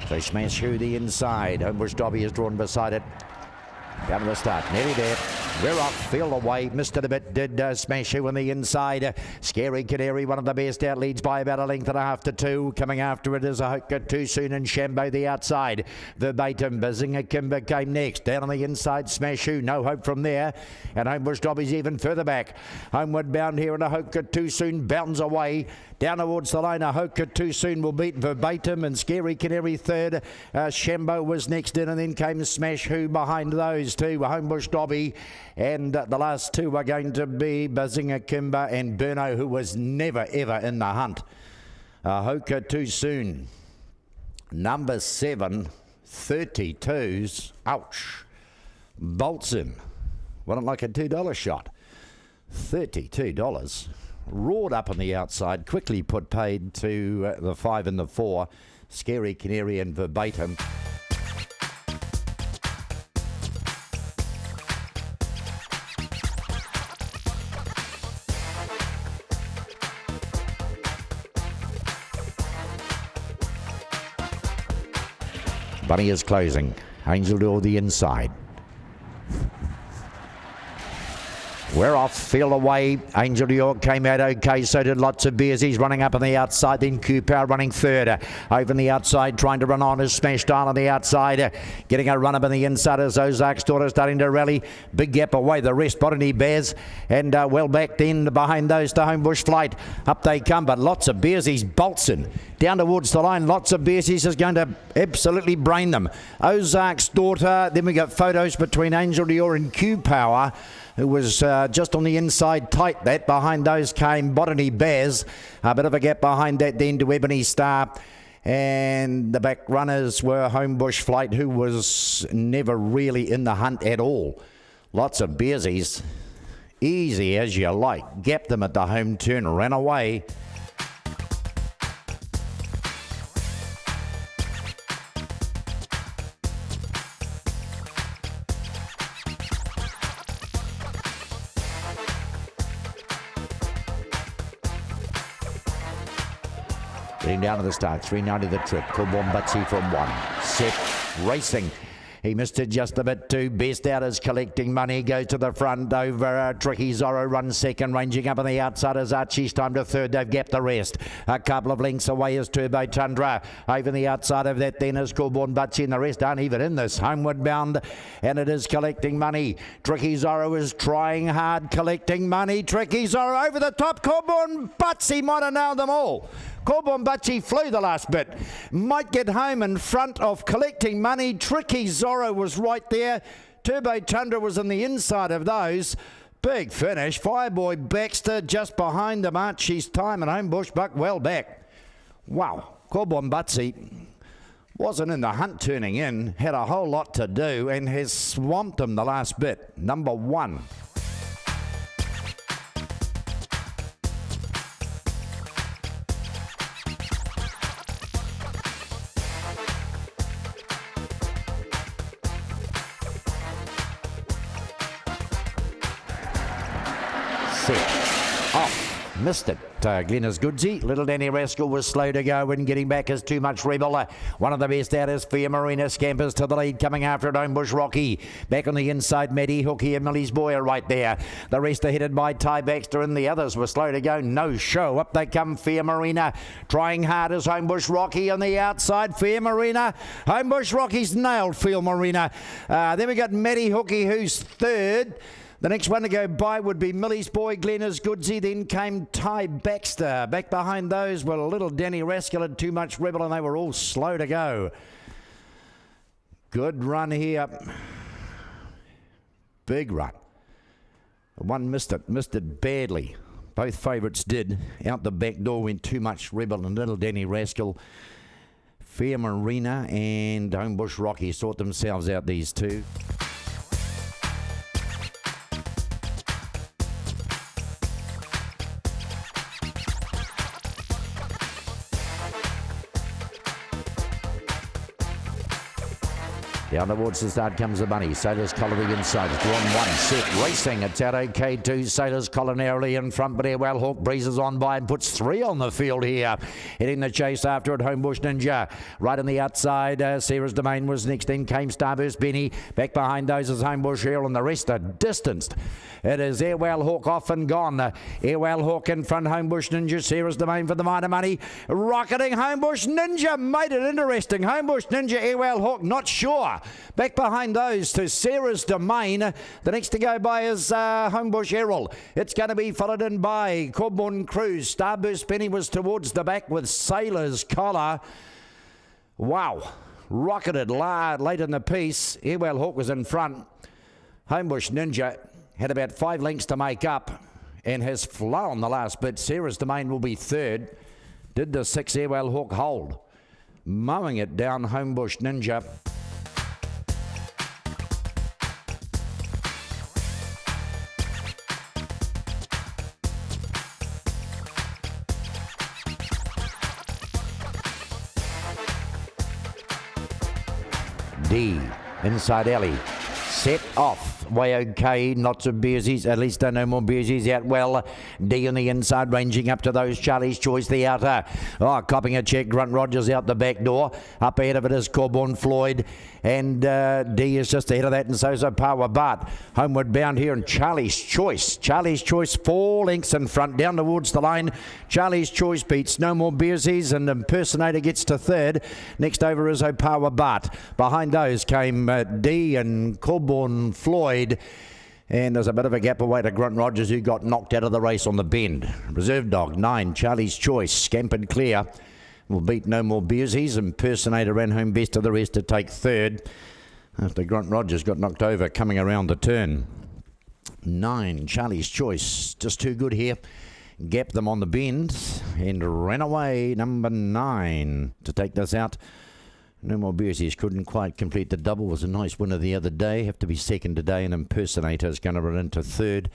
So Smash through the inside. Homebush Dobby is drawn beside it. Down to the start, nearly there. We're off, field away, missed it a bit, did Smash Who on the inside. Scary Canary, one of the best out, leads by about a length and a half to 2. Coming after it is a Hoka Too Soon and Shambo the outside. Verbatim, Bazinga Kimber came next. Down on the inside, Smash Who, no hope from there. And Homebush Dobby's even further back. Homeward bound here and a Hoka Too Soon bounds away. Down towards the line, a Hoka Too Soon will beat Verbatim and Scary Canary third. Shambo was next in, and then came Smash Who behind those two. Homebush Dobby, and the last two are going to be Bazinga Kimber and Burno, who was never ever in the hunt. Hoka Too Soon, number 7, 32s. Ouch. Bolts in. Wasn't like a $2 shot. $32. Roared up on the outside, quickly put paid to the 5 and the 4. Scary Canary and Verbatim. Bunny is closing. Angel Door the inside. We're off, field away. Angel York came out okay, so did lots of beers. He's running up on the outside, then Cooper running third. Over on the outside, trying to run on is Smash Down on the outside. Getting a run up on the inside is Ozark's Daughter starting to rally. Big gap away, the rest, Botany Bears. And well back then behind those to Homebush Flight. Up they come, but lots of beers. He's Boltson. Down towards the line, lots of beers. He's just going to absolutely brain them. Ozark's Daughter. Then we got photos between Angel Dior and Q Power, who was just on the inside tight. That behind those came Botany Bears. A bit of a gap behind that then to Ebony Star. And the back runners were Homebush Flight, who was never really in the hunt at all. Lots of beersies. Easy as you like. Gapped them at the home turn, ran away. Getting down to the start, 390 the trip. Kulbon Butsy from 1. Set, racing. He missed it just a bit too. Best out is collecting money. Goes to the front over Tricky Zorro. Runs second. Ranging up on the outside is Archie's time to third. They've gapped the rest. A couple of lengths away is Turbo Tundra. Over the outside of that then is Kulbon Butsy, and the rest aren't even in this. Homeward bound, and it is collecting money. Tricky Zorro is trying hard, collecting money. Tricky Zorro over the top. Kulbon Butsy might have nailed them all. Kulbon Butsy flew the last bit. Might get home in front of collecting money. Tricky Zorro was right there. Turbo Tundra was on the inside of those. Big finish. Fireboy Baxter just behind them. Archie's time and Homebush Buck well back. Wow. Kulbon Butsy wasn't in the hunt turning in. Had a whole lot to do and has swamped him the last bit. Number 1. Off. Missed it. Glenna's Goodsy. Little Danny Rascal was slow to go and getting back is Too Much Rebel. One of the best out is Fia Marina. Scampers to the lead, coming after it. Homebush Rocky. Back on the inside, Maddie Hooky and Millie's Boy are right there. The rest are headed by Ty Baxter, and the others were slow to go. No show. Up they come, Fia Marina. Trying hard is Homebush Rocky on the outside. Fia Marina. Homebush Rocky's nailed Fia Marina. Then we got Maddie Hooky, who's third. The next one to go by would be Millie's Boy, Glenna's Goodsy. Then came Ty Baxter. Back behind those were Little Danny Rascal and Too Much Rebel, and they were all slow to go. Good run here. Big run. One missed it badly. Both favourites did. Out the back door went Too Much Rebel and Little Danny Rascal. Fia Marina and Homebush Rocky sort themselves out, these two. Down towards the start comes the bunny. Sailor's Collar the inside. It's drawn one. Set. Racing. It's out okay too. Sailor's Collar narrowly in front, but Airwell Hawk breezes on by and puts 3 on the field here. Hitting the chase after it, Homebush Ninja. Right on the outside, Sarah's Domain was next in. Came Starburst Benny. Back behind those is Homebush Earl, and the rest are distanced. It is Airwell Hawk off and gone. Airwell Hawk in front, Homebush Ninja. Sarah's Domain for the minor money. Rocketing Homebush Ninja. Made it interesting. Homebush Ninja, Airwell Hawk, not sure. Back behind those to Sarah's Domain. The next to go by is Homebush Errol. It's going to be followed in by Corborn Cruise. Starburst Penny was towards the back with Sailor's Collar. Wow. Rocketed late in the piece. Airwell Hawk was in front. Homebush Ninja had about 5 lengths to make up and has flown the last bit. Sarah's Domain will be third. Did the 6 Airwell Hawk hold? Mowing it down, Homebush Ninja. D, inside alley, set off, way okay, lots of beersies, at least no more beersies out well. D on the inside, ranging up to those, Charlie's Choice the outer. Oh, copping a check, Grunt Rogers out the back door. Up ahead of it is Corborn Floyd, and D is just ahead of that, and so's Power Bart. Homeward bound here, and Charlie's Choice. Charlie's Choice 4 lengths in front, down towards the line. Charlie's Choice beats No More Beersies, and Impersonator gets to third. Next over is Power Bart. Behind those came D and Corborn Floyd. And there's a bit of a gap away to Grunt Rogers, who got knocked out of the race on the bend. Reserve Dog, 9, Charlie's Choice, scampered clear. Will beat No More Beersies. Impersonator ran home best of the rest to take third after Grunt Rogers got knocked over coming around the turn. 9, Charlie's Choice, just too good here. Gapped them on the bend and ran away, number 9, to take this out. No More Beersies couldn't quite complete the double. Was a nice winner the other day. Have to be second today, and Impersonator is going to run into third.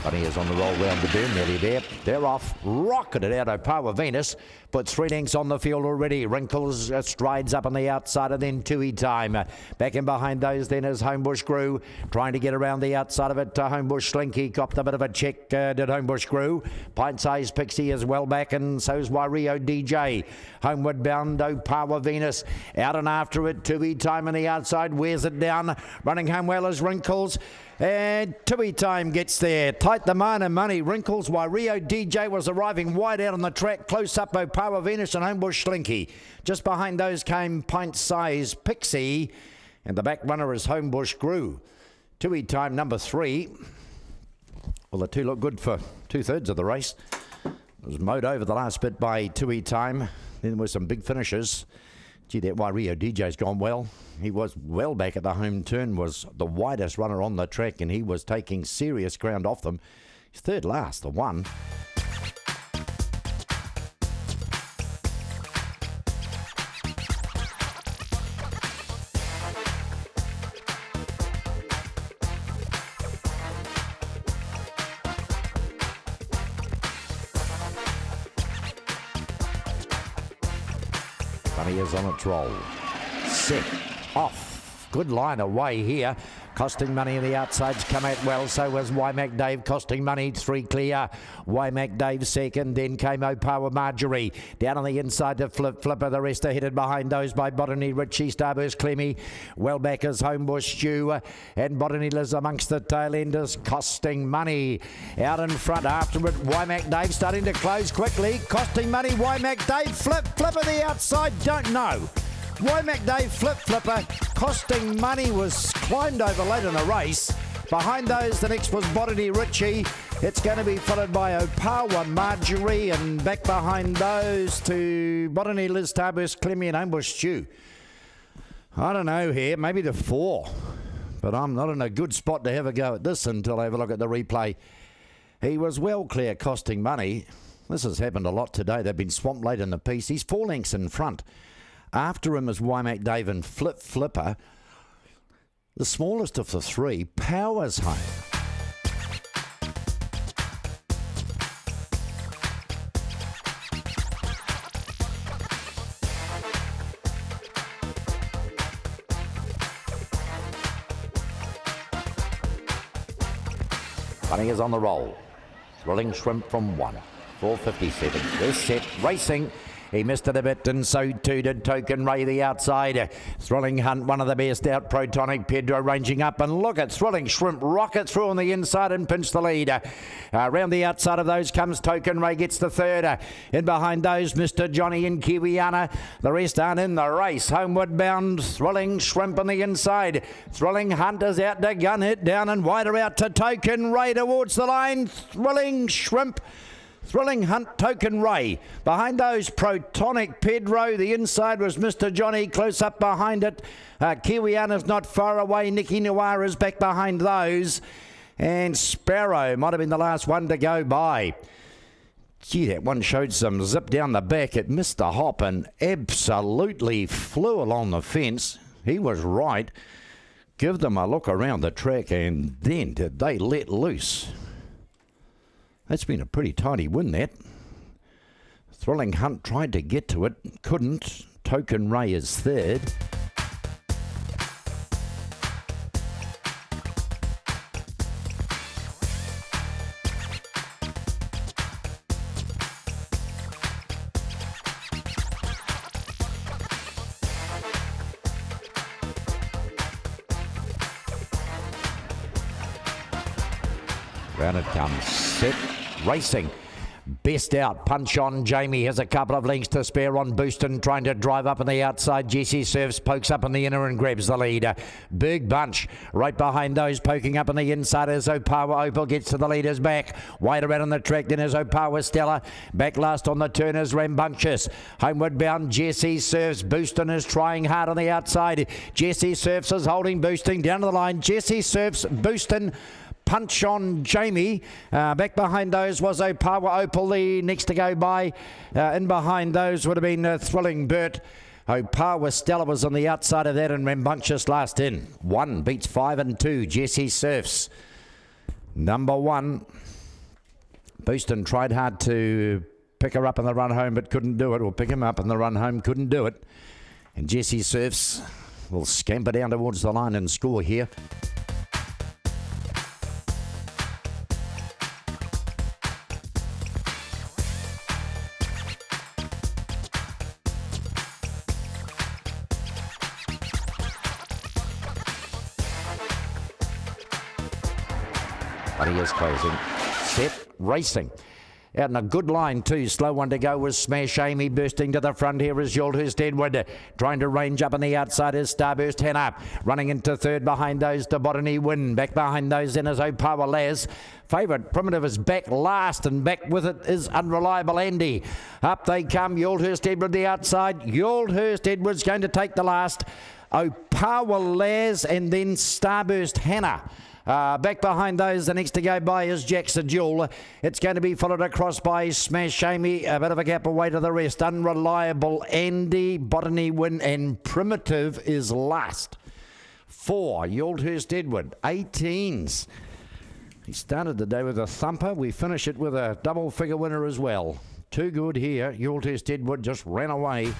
Bunny is on the roll round the bend, nearly there. They're off. Rocketed out of Power Venus. Put 3 lengths on the field already. Wrinkles strides up on the outside, and then Tui Time. Back in behind those then is Homebush Grew. Trying to get around the outside of it. Homebush Slinky copped a bit of a check, did Homebush Grew. Pint-sized Pixie is well back, and so's Wario DJ. Homeward bound, Power Venus. Out and after it. Tui Time on the outside. Wears it down. Running home well as Wrinkles. And Tui Time gets there. Tight the minor money. Wrinkles, while Rio DJ was arriving wide out on the track. Close up, Power Venus and Homebush Slinky. Just behind those came Pint-Size Pixie. And the back runner is Homebush Grew. Tui Time, number 3. Well, the two look good for 2/3 of the race. It was mowed over the last bit by Tui Time. Then there were some big finishes. Gee, that Wario DJ's gone well. He was well back at the home turn, was the widest runner on the track, and he was taking serious ground off them. He's third last, the 1. Bunny is on its roll. Set. Off. Good line away here. Costing money on the outsides come out well. So was Wymac Dave costing money. 3 clear. Wymac Dave second. Then came Power Marjorie. Down on the inside to Flipper. The rest are headed behind those by Botany, Richie, Starburst, Clemmy. Well back is Homebush Stew. And Botany Liz amongst the tail enders costing money. Out in front after it. Wymac Dave starting to close quickly. Costing money. Wymac Dave. Flipper the outside. Don't know. Wymac Dave Flipper, costing money, was climbed over late in the race. Behind those, the next was Botany Richie. It's going to be followed by Opawa Marjorie, and back behind those to Botany Liz, Starburst, Clemmy and Homebush Stew. I don't know here, maybe the 4. But I'm not in a good spot to have a go at this until I have a look at the replay. He was well clear costing money. This has happened a lot today. They've been swamped late in the piece. He's 4 lengths in front. After him is Wymack Dave and Flipper. The smallest of the three powers home. Bunny is on the roll. Thrilling Shrimp from 1. 4:57. This set racing. He missed it a bit, and so too did Token Ray, the outside. Thrilling Hunt, one of the best out. Protonic Pedro ranging up, and look at Thrilling Shrimp rocket through on the inside and pinch the lead. Around the outside of those comes Token Ray, gets the third. In behind those, Mr. Johnny and Kiwiana. The rest aren't in the race. Homeward bound, Thrilling Shrimp on the inside. Thrilling Hunt is out to gun it down and wider out to Token Ray towards the line. Thrilling Shrimp. Thrilling Hunt, Token Ray. Behind those, Protonic Pedro. The inside was Mr. Johnny, close up behind it. Kiwiana's not far away. Nicky Noir is back behind those. And Sparrow might have been the last one to go by. Gee, that one showed some zip down the back. It missed the hop and absolutely flew along the fence. He was right. Give them a look around the track, and then did they let loose. That's been a pretty tidy win, that. Thrilling Hunt tried to get to it, couldn't. Token Ray is third. Round it comes. Set. Racing. Best out. Punch on. Jamie has a couple of lengths to spare on Booston, trying to drive up on the outside. Jesse Surfs pokes up in the inner and grabs the lead. Big bunch. Right behind those, poking up on the inside as Opawa Opal gets to the leader's back. Wide around on the track then is Opawa Stella. Back last on the turn is Rambunctious. Homeward bound Jesse Surfs. Booston is trying hard on the outside. Jesse Surfs is holding Booston down to the line. Jesse Surfs, Booston. Punch on Jamie. Back behind those was Opawa Opal, the next to go by. In behind those would have been Thrilling Bert. Opawa Stella was on the outside of that, and Rambunctious last in. 1 beats 5 and 2. Jesse Surfs. Number 1. Booston tried hard to pick her up in the run home, but couldn't do it. Or pick him up in the run home, couldn't do it. And Jesse Surfs will scamper down towards the line and score here. But he is closing. Set. Racing. Out in a good line too. Slow one to go was Smash Amy. Bursting to the front here is Yaldhurst Edward. Trying to range up on the outside is Starburst Hannah. Running into third behind those to Botany Win. Back behind those then is Opawa Laz. Favourite Primitive is back last, and back with it is Unreliable Andy. Up they come. Yaldhurst Edward the outside. Yaldhurst Edward's going to take the last. Opawa Laz and then Starburst Hannah. Back behind those, the next to go by is Jackson Jewel. It's going to be followed across by Smash Amy. A bit of a gap away to the rest. Unreliable Andy, Botany Win, and Primitive is last. 4, Yaldhurst Edward, 18s. He started the day with a thumper. We finish it with a double figure winner as well. Too good here. Yaldhurst Edward just ran away.